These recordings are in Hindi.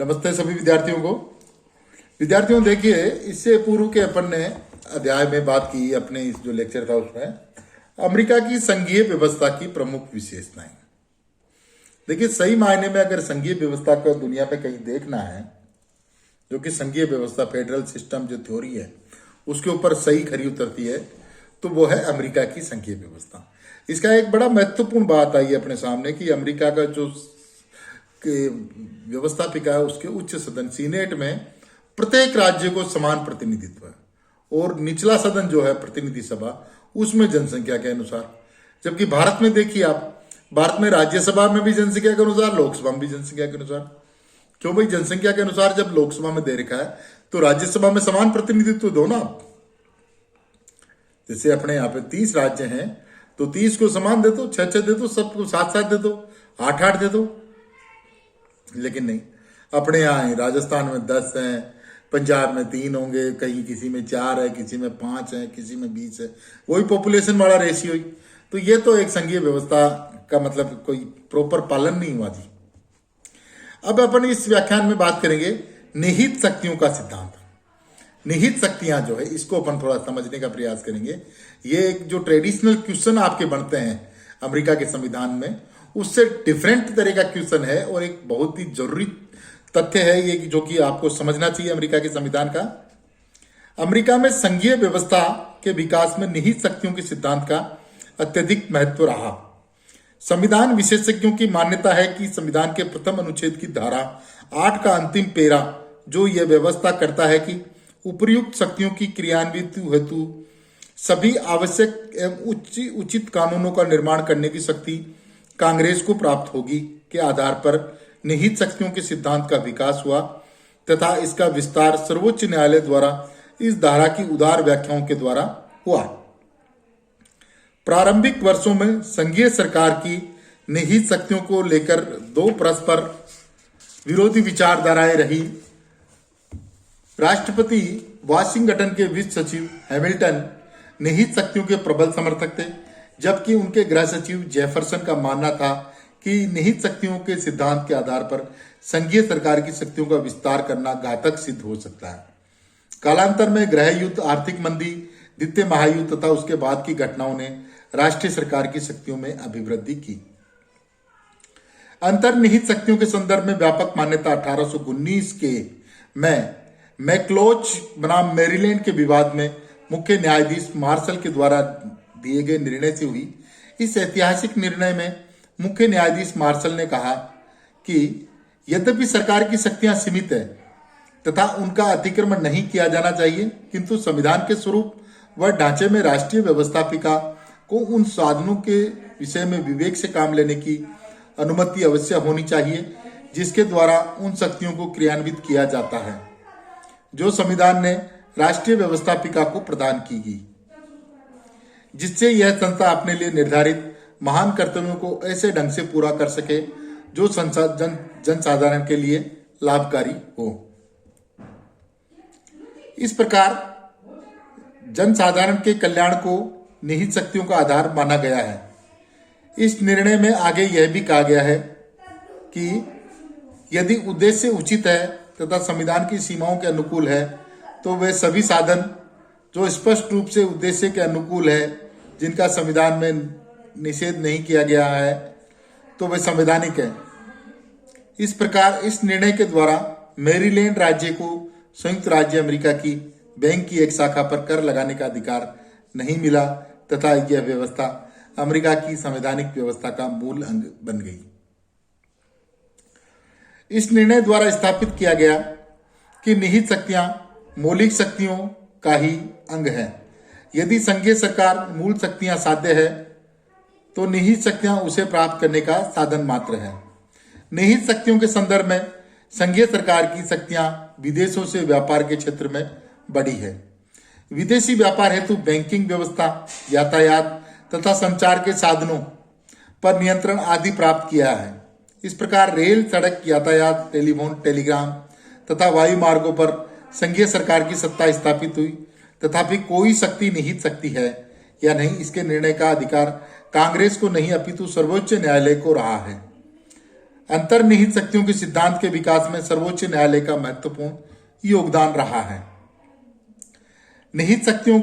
नमस्ते सभी विद्यार्थियों को। विद्यार्थियों देखिए, इससे पूर्व के अपन ने अध्याय में बात की, अपने इस जो लेक्चर था उसमें अमेरिका की संघीय व्यवस्था की प्रमुख विशेषताएं। देखिए, सही मायने में अगर संघीय व्यवस्था को दुनिया में कहीं देखना है, जो कि संघीय व्यवस्था फेडरल सिस्टम जो थ्योरी है उसके ऊपर सही खरी उतरती है, तो वो है अमेरिका की संघीय व्यवस्था। इसका एक बड़ा महत्वपूर्ण बात आई है अपने सामने कि अमेरिका का जो व्यवस्थापिका है उसके उच्च सदन सीनेट में प्रत्येक राज्य को समान प्रतिनिधित्व है, और निचला सदन जो है प्रतिनिधि सभा उसमें जनसंख्या के अनुसार। जबकि भारत में देखिए आप, भारत में राज्यसभा में भी जनसंख्या के अनुसार, लोकसभा में भी जनसंख्या के अनुसार। क्यों भाई? जनसंख्या के अनुसार जब लोकसभा में दे रखा है तो राज्यसभा में समान प्रतिनिधित्व दो ना। जैसे अपने यहाँ पे 30 राज्य हैं तो 30 को समान दे दो, 6-6 दे दो, सबको 7-7 दे दो, 8-8 दे दो। लेकिन नहीं, अपने यहाँ राजस्थान में 10 हैं, पंजाब में 3 होंगे, कहीं किसी में 4 है, किसी में 5 है, किसी में 20 है, वही पॉपुलेशन वाला रेशियो ही। तो ये तो एक संघीय व्यवस्था का मतलब कोई प्रॉपर पालन नहीं हुआ जी। अब अपन इस व्याख्यान में बात करेंगे निहित शक्तियों का सिद्धांत। निहित शक्तियां जो है इसको अपन थोड़ा समझने का प्रयास करेंगे। ये एक जो ट्रेडिशनल क्वेश्चन आपके बनते हैं अमेरिका के संविधान में, उससे डिफरेंट तरह का क्वेश्चन है, और एक बहुत ही जरूरी तथ्य है ये जो कि आपको समझना चाहिए अमेरिका के संविधान का। अमेरिका में संघीय व्यवस्था के विकास में निहित शक्तियों के सिद्धांत का अत्यधिक महत्व रहा। संविधान विशेषज्ञों की मान्यता है कि संविधान के प्रथम अनुच्छेद की धारा 8 का अंतिम पेरा जो यह व्यवस्था करता है कि उपर्युक्त शक्तियों की क्रियान्वित हेतु सभी आवश्यक एवं उचित कानूनों का निर्माण करने की शक्ति कांग्रेस को प्राप्त होगी, के आधार पर निहित शक्तियों के सिद्धांत का विकास हुआ तथा इसका विस्तार सर्वोच्च न्यायालय द्वारा इस धारा की उदार व्याख्याओं के द्वारा हुआ। प्रारंभिक वर्षों में संघीय सरकार की निहित शक्तियों को लेकर 2 परस्पर विरोधी विचारधाराएं रही। राष्ट्रपति वाशिंगटन के वित्त सचिव हैमिल्टन निहित शक्तियों के प्रबल समर्थक थे, जबकि उनके गृह सचिव जेफरसन का मानना था कि निहित शक्तियों के सिद्धांत के आधार पर संघीय सरकार की शक्तियों का विस्तार करना घातक सिद्ध हो सकता है। कालांतर में गृह युद्ध, आर्थिक मंदी, द्वितीय महायुद्ध तथा उसके बाद की घटनाओं ने राष्ट्रीय सरकार की शक्तियों में अभिवृद्धि की। अंतर्निहित शक्तियों के संदर्भ में व्यापक मान्यता 1819 के में मैक्लोच बनाम मैरीलैंड के विवाद में मुख्य न्यायाधीश मार्शल के द्वारा दिए गए निर्णय से हुई। इस ऐतिहासिक निर्णय में मुख्य न्यायाधीश मार्शल ने कहा कि यद्यपि सरकार की शक्तियां सीमित है तथा उनका अतिक्रमण नहीं किया जाना चाहिए, किंतु संविधान के स्वरूप व ढांचे में राष्ट्रीय व्यवस्थापिका को उन साधनों के विषय में विवेक से काम लेने की अनुमति अवश्य होनी चाहिए जिसके द्वारा उन शक्तियों को क्रियान्वित किया जाता है जो संविधान ने राष्ट्रीय व्यवस्थापिका को प्रदान की गई, जिससे यह संस्था अपने लिए निर्धारित महान कर्तव्यों को ऐसे ढंग से पूरा कर सके जो जनसाधारण के लिए लाभकारी हो। इस प्रकार जनसाधारण के कल्याण को निहित शक्तियों का आधार माना गया है। इस निर्णय में आगे यह भी कहा गया है कि यदि उद्देश्य उचित है तथा संविधान की सीमाओं के अनुकूल है तो वे सभी साधन जो स्पष्ट रूप से उद्देश्य के अनुकूल है, जिनका संविधान में निषेध नहीं किया गया है, तो वे संवैधानिक है। इस प्रकार इस निर्णय के द्वारा मैरीलैंड राज्य को संयुक्त राज्य अमेरिका की बैंक की एक शाखा पर कर लगाने का अधिकार नहीं मिला तथा यह व्यवस्था अमेरिका की संवैधानिक व्यवस्था का मूल अंग बन गई। इस निर्णय द्वारा स्थापित किया गया कि निहित शक्तियां मौलिक शक्तियों का ही अंग है। यदि संघीय सरकार मूल शक्तियां साध्य है तो निहित शक्तियां उसे प्राप्त करने का साधन मात्र है। निहित शक्तियों के संदर्भ में संघीय सरकार की शक्तियां विदेशों से व्यापार के क्षेत्र में बढ़ी है। विदेशी व्यापार हेतु बैंकिंग व्यवस्था, यातायात तथा संचार के साधनों पर नियंत्रण आदि प्राप्त किया है। इस प्रकार रेल, सड़क यातायात, टेलीफोन, टेलीग्राम तथा वायु मार्गों पर संघीय सरकार की सत्ता स्थापित हुई। तथापि कोई शक्ति निहित शक्ति है या नहीं, इसके निर्णय का अधिकार कांग्रेस को नहीं अपितु सर्वोच्च न्यायालय को रहा है। अंतर्निहित शक्तियों के सिद्धांत के विकास में सर्वोच्च न्यायालय का महत्वपूर्ण योगदान रहा है। निहित शक्तियों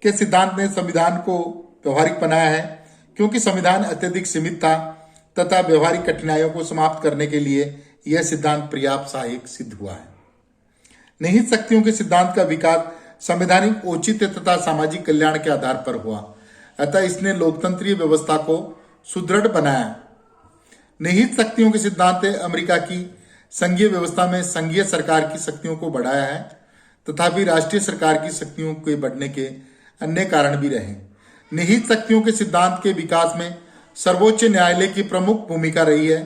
के सिद्धांत ने संविधान को व्यवहारिक बनाया है, क्योंकि संविधान अत्यधिक सीमित था तथा व्यवहारिक कठिनाइयों को समाप्त करने के लिए यह सिद्धांत पर्याप्त सहायक सिद्ध हुआ है। निहित शक्तियों के सिद्धांत का विकास संवैधानिक औचित्य तथा सामाजिक कल्याण के आधार पर हुआ, अतः इसने लोकतंत्रीय व्यवस्था को सुदृढ़ बनाया। निहित शक्तियों के सिद्धांत ने अमेरिका की संघीय व्यवस्था में संघीय सरकार की शक्तियों को बढ़ाया है, तथापि राष्ट्रीय सरकार की शक्तियों के बढ़ने के अन्य कारण भी रहे। निहित शक्तियों के सिद्धांत के विकास में सर्वोच्च न्यायालय की प्रमुख भूमिका रही है,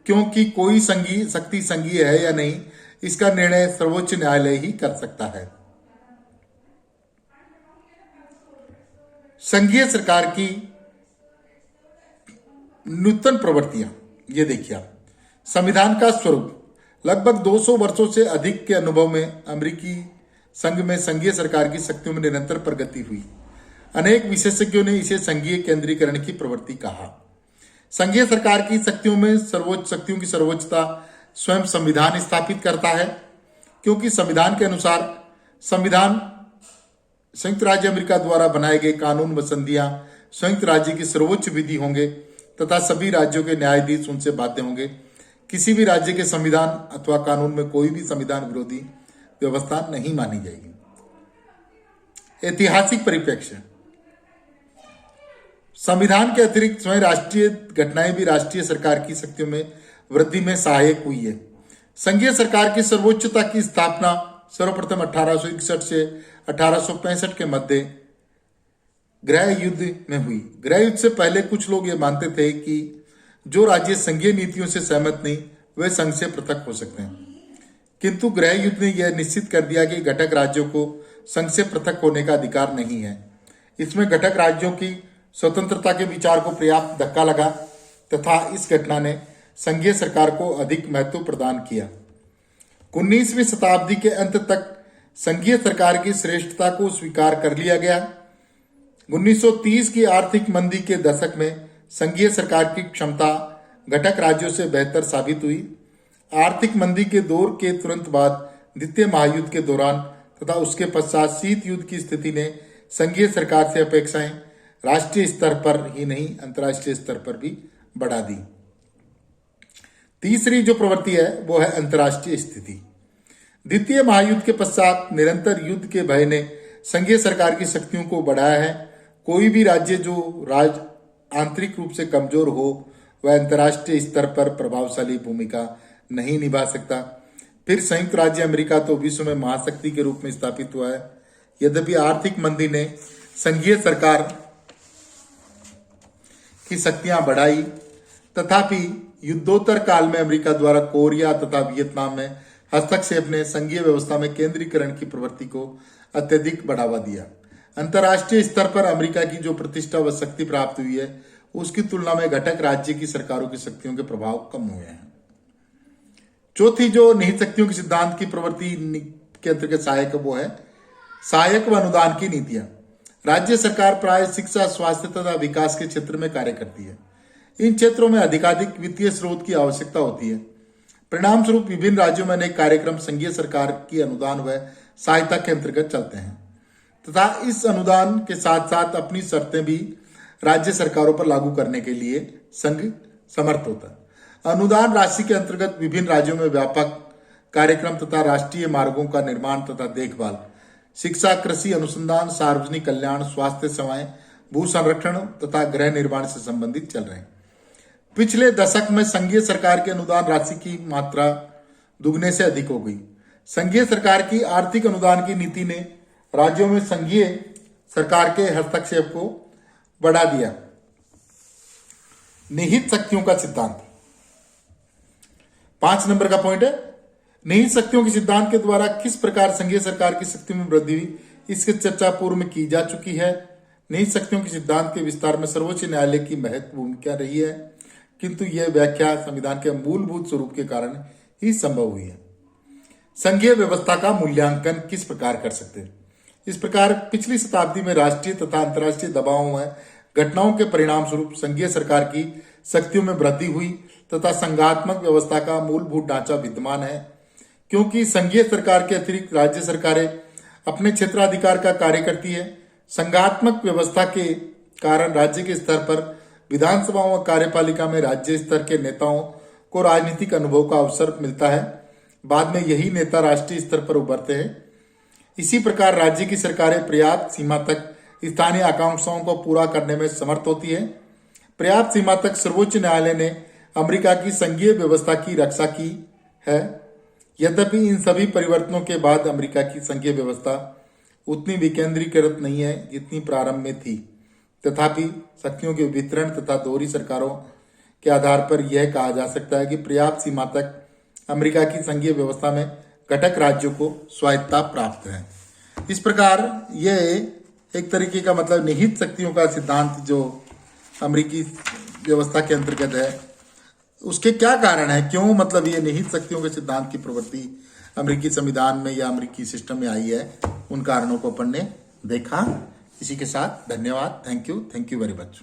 क्योंकि कोई संघीय शक्ति संघीय है या नहीं, इसका निर्णय सर्वोच्च न्यायालय ही कर सकता है। संघीय सरकार की नूतन प्रवृत्तियां, ये देखिए आप। संविधान का स्वरूप। लगभग 200 वर्षों से अधिक के अनुभव में अमेरिकी संघ में संघीय सरकार की शक्तियों में निरंतर प्रगति हुई। अनेक विशेषज्ञों ने इसे संघीय केंद्रीकरण की प्रवृत्ति कहा। संघीय सरकार की शक्तियों में सर्वोच्च शक्तियों की सर्वोच्चता स्वयं संविधान स्थापित करता है, क्योंकि संविधान के अनुसार संविधान संयुक्त राज्य अमेरिका द्वारा बनाए गए कानून व संधियां संयुक्त राज्य की सर्वोच्च विधि होंगे तथा सभी राज्यों के न्यायाधीश उनसे बाध्य होंगे। किसी भी राज्य के संविधान अथवा कानून में कोई भी संविधान विरोधी व्यवस्था नहीं मानी जाएगी। ऐतिहासिक परिप्रेक्ष्य। संविधान के अतिरिक्त स्वयं राष्ट्रीय घटनाएं भी राष्ट्रीय सरकार की शक्तियों में वृद्धि में सहायक हुई है। संघीय सरकार की सर्वोच्चता की स्थापना सर्वप्रथम 1861 से 1865 के मध्य गृह युद्ध में हुई। गृह युद्ध से पहले कुछ लोग ये मानते थे कि जो राज्य संघीय नीतियों से सहमत नहीं वे संघ से पृथक हो सकते हैं, किंतु गृह युद्ध ने यह निश्चित कर दिया कि घटक राज्यों को संघ से पृथक होने का अधिकार नहीं है। इसमें घटक राज्यों की स्वतंत्रता के विचार को पर्याप्त धक्का लगा तथा इस घटना ने संघीय सरकार को अधिक महत्व प्रदान किया। 19वीं शताब्दी के अंत तक संघीय सरकार की श्रेष्ठता को स्वीकार कर लिया गया। 1930 की आर्थिक मंदी के दशक में संघीय सरकार की क्षमता घटक राज्यों से बेहतर साबित हुई। आर्थिक मंदी के दौर के तुरंत बाद द्वितीय महायुद्ध के दौरान तथा उसके पश्चात शीत युद्ध की स्थिति ने संघीय सरकार से अपेक्षाएं राष्ट्रीय स्तर पर ही नहीं अंतर्राष्ट्रीय स्तर पर भी बढ़ा दी। तीसरी जो प्रवृत्ति है वो है अंतर्राष्ट्रीय स्थिति। द्वितीय महायुद्ध के पश्चात निरंतर युद्ध के भय ने संघीय सरकार की शक्तियों को बढ़ाया है। कोई भी राज्य जो आंतरिक रूप से कमजोर हो वह अंतर्राष्ट्रीय स्तर पर प्रभावशाली भूमिका नहीं निभा सकता। फिर संयुक्त राज्य अमेरिका तो विश्व में महाशक्ति के रूप में स्थापित हुआ है। यद्यपि आर्थिक मंदी ने संघीय सरकार की शक्तियां बढ़ाई, तथापि युद्धोत्तर काल में अमेरिका द्वारा कोरिया तथा वियतनाम में हस्तक्षेप ने संघीय व्यवस्था में केंद्रीकरण की प्रवृत्ति को अत्यधिक बढ़ावा दिया। अंतर्राष्ट्रीय स्तर पर अमेरिका की जो प्रतिष्ठा व शक्ति प्राप्त हुई है उसकी तुलना में घटक राज्य की सरकारों की शक्तियों के प्रभाव कम हुए हैं। चौथी जो निहित शक्तियों के सिद्धांत की प्रवृत्ति के अंतर्गत सहायक वो है सहायक व अनुदान की नीतियां। राज्य सरकार प्राय शिक्षा, स्वास्थ्य तथा विकास के क्षेत्र में कार्य करती है। इन क्षेत्रों में अधिकाधिक वित्तीय स्रोत की आवश्यकता होती है। परिणाम स्वरूप विभिन्न राज्यों में अनेक कार्यक्रम संघीय सरकार की अनुदान व सहायता के अंतर्गत चलते हैं तथा इस अनुदान के साथ साथ अपनी शर्तें भी राज्य सरकारों पर लागू करने के लिए संघ समर्थ होता है। अनुदान राशि के अंतर्गत विभिन्न राज्यों में व्यापक कार्यक्रम तथा राष्ट्रीय मार्गों का निर्माण तथा देखभाल, शिक्षा, कृषि अनुसंधान, सार्वजनिक कल्याण, स्वास्थ्य सेवाएं, भू संरक्षण तथा गृह निर्माण से संबंधित चल रहे हैं। पिछले दशक में संघीय सरकार के अनुदान राशि की मात्रा दुगने से अधिक हो गई। संघीय सरकार की आर्थिक अनुदान की नीति ने राज्यों में संघीय सरकार के हस्तक्षेप को बढ़ा दिया। निहित शक्तियों का सिद्धांत 5 नंबर का पॉइंट है। निहित शक्तियों के सिद्धांत के द्वारा किस प्रकार संघीय सरकार की शक्ति में वृद्धि हुई, इसकी चर्चा पूर्व में की जा चुकी है। निहित शक्तियों के सिद्धांत के विस्तार में सर्वोच्च न्यायालय की महत्वपूर्ण भूमिका रही है, किंतु यह व्याख्या संविधान के मूलभूत स्वरूप के कारण ही संभव हुई है। संघीय व्यवस्था का मूल्यांकन किस प्रकार कर सकते हैं? इस प्रकार पिछली शताब्दी में राष्ट्रीय तथा अंतर्राष्ट्रीय दबावों व घटनाओं के परिणाम स्वरूप संघीय सरकार की शक्तियों में वृद्धि हुई तथा संघात्मक व्यवस्था का मूलभूत ढांचा विद्यमान है। क्योंकि संघीय सरकार के अतिरिक्त राज्य सरकारें अपने क्षेत्राधिकार का कार्य करती है, संघात्मक व्यवस्था के कारण राज्य के स्तर पर विधानसभाओं और कार्यपालिका में राज्य स्तर के नेताओं को राजनीतिक अनुभव का अवसर मिलता है। बाद में यही नेता राष्ट्रीय स्तर पर उभरते हैं। इसी प्रकार राज्य की सरकारें पर्याप्त सीमा तक स्थानीय आकांक्षाओं को पूरा करने में समर्थ होती है। पर्याप्त सीमा तक सर्वोच्च न्यायालय ने अमेरिका की संघीय व्यवस्था की रक्षा की है। यद्यपि इन सभी परिवर्तनों के बाद अमेरिका की संघीय व्यवस्था उतनी विकेंद्रीकृत नहीं है जितनी प्रारंभ में थी। तथापि शक्तियों के वितरण तथा दोहरी सरकारों के आधार पर यह कहा जा सकता है कि पर्याप्त सीमा तक अमेरिका की संघीय व्यवस्था में घटक राज्यों को स्वायत्तता प्राप्त है। इस प्रकार यह एक तरीके का मतलब निहित शक्तियों का सिद्धांत जो अमेरिकी व्यवस्था के अंतर्गत है, उसके क्या कारण है, क्यों मतलब ये निहित शक्तियों के सिद्धांत की प्रवृत्ति अमेरिकी संविधान में या अमेरिकी सिस्टम में आई है, उन कारणों को अपन ने देखा। इसी के साथ धन्यवाद। Thank you very much.